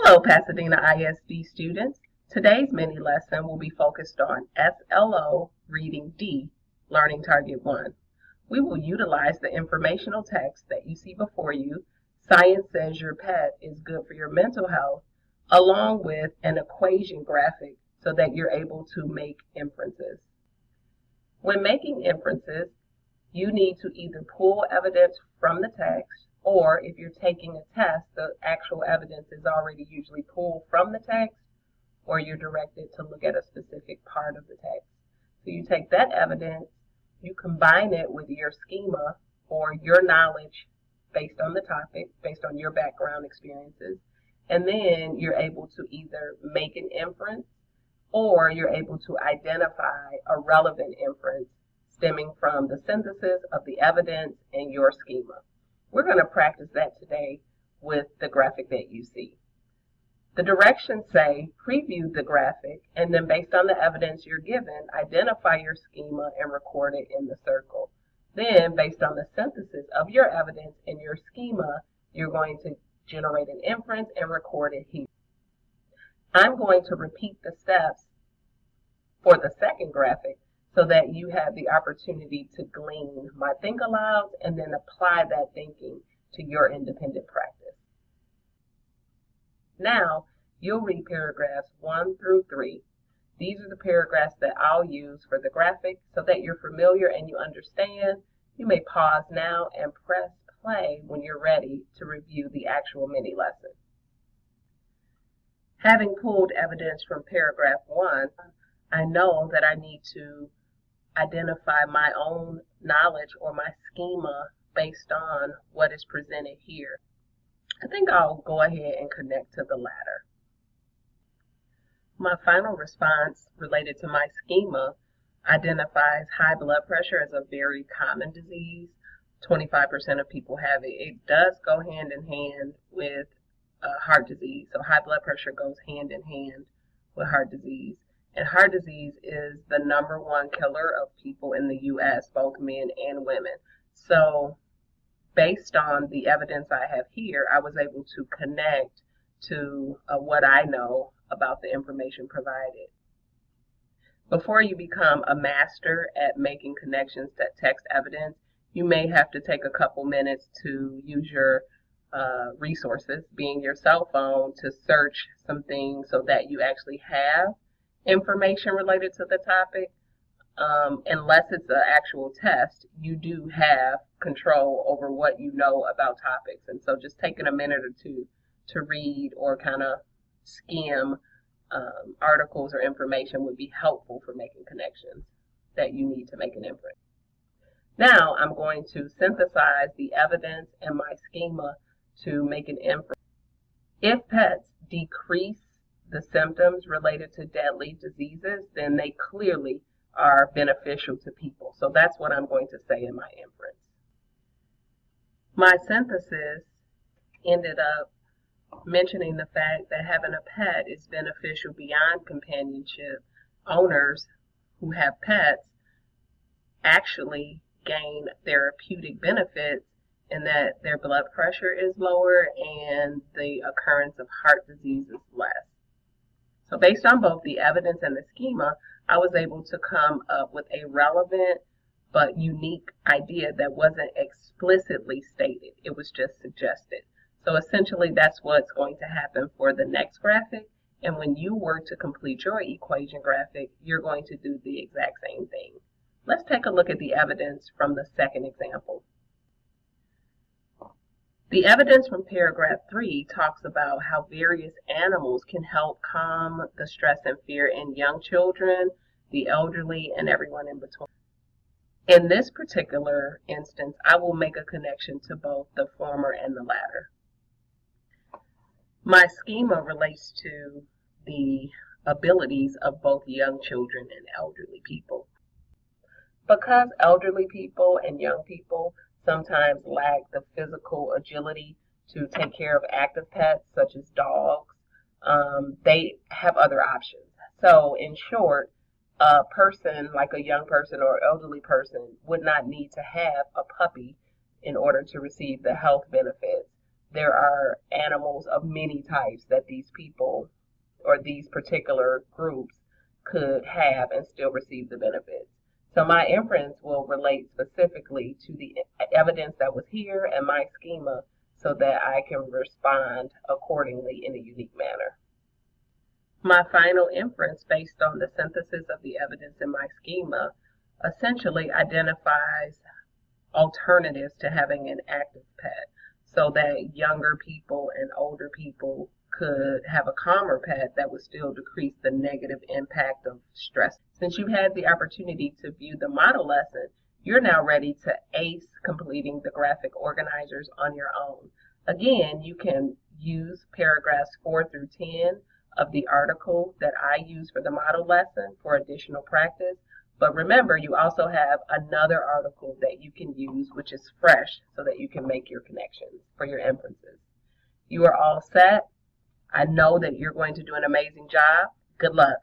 Hello, Pasadena ISD students. Today's mini lesson will be focused on SLO Reading D, Learning Target 1. We will utilize the informational text that you see before you, Science Says Your Pet is Good for Your Mental Health, along with an equation graphic so that you're able to make inferences. When making inferences, you need to either pull evidence from the text, or if you're taking a test, the actual evidence is already usually pulled from the text, or you're directed to look at a specific part of the text. So you take that evidence, you combine it with your schema or your knowledge based on the topic, based on your background experiences, and then you're able to either make an inference or you're able to identify a relevant inference stemming from the synthesis of the evidence and your schema. We're going to practice that today with the graphic that you see. The directions say preview the graphic, and then based on the evidence you're given, identify your schema and record it in the circle. Then, based on the synthesis of your evidence and your schema, you're going to generate an inference and record it here. I'm going to repeat the steps for the second graphic so that you have the opportunity to glean my think alouds and then apply that thinking to your independent practice. Now, you'll read paragraphs 1 through 3. These are the paragraphs that I'll use for the graphic so that you're familiar and you understand. You may pause now and press play when you're ready to review the actual mini lesson. Having pulled evidence from paragraph 1, I know that I need to identify my own knowledge or my schema based on what is presented here. I think I'll go ahead and connect to the latter. My final response related to my schema identifies high blood pressure as a very common disease. 25% of people have it. It does go hand in hand with heart disease. So high blood pressure goes hand in hand with heart disease. And heart disease is the #1 killer of people in the U.S., both men and women. So based on the evidence I have here, I was able to connect to what I know about the information provided. Before you become a master at making connections to text evidence, you may have to take a couple minutes to use your resources, being your cell phone, to search some things so that you actually have information related to the topic. Unless it's an actual test, you do have control over what you know about topics. And so just taking a minute or two to read or kind of skim articles or information would be helpful for making connections that you need to make an inference. Now I'm going to synthesize the evidence and my schema to make an inference. If pets decrease the symptoms related to deadly diseases, then they clearly are beneficial to people. So that's what I'm going to say in my inference. My synthesis ended up mentioning the fact that having a pet is beneficial beyond companionship. Owners who have pets actually gain therapeutic benefits in that their blood pressure is lower and the occurrence of heart disease is less. So based on both the evidence and the schema, I was able to come up with a relevant but unique idea that wasn't explicitly stated. It was just suggested. So essentially that's what's going to happen for the next graphic. And when you work to complete your equation graphic, you're going to do the exact same thing. Let's take a look at the evidence from the second example. The evidence from paragraph 3 talks about how various animals can help calm the stress and fear in young children, the elderly, and everyone in between. In this particular instance, I will make a connection to both the former and the latter. My schema relates to the abilities of both young children and elderly people. Because elderly people and young people sometimes lack the physical agility to take care of active pets, such as dogs, they have other options. So in short, a person like a young person or elderly person would not need to have a puppy in order to receive the health benefits there are animals of many types that these people or these particular groups could have and still receive the benefits. So my inference will relate specifically to the evidence that was here and my schema so that I can respond accordingly in a unique manner. My final inference based on the synthesis of the evidence in my schema essentially identifies alternatives to having an active pet so that younger people and older people could have a calmer pet that would still decrease the negative impact of stress. Since you had the opportunity to view the model lesson, you're now ready to ace completing the graphic organizers on your own. Again, you can use paragraphs 4 through 10 of the article that I use for the model lesson for additional practice. But remember, you also have another article that you can use, which is fresh, so that you can make your connections for your inferences. You are all set. I know that you're going to do an amazing job. Good luck.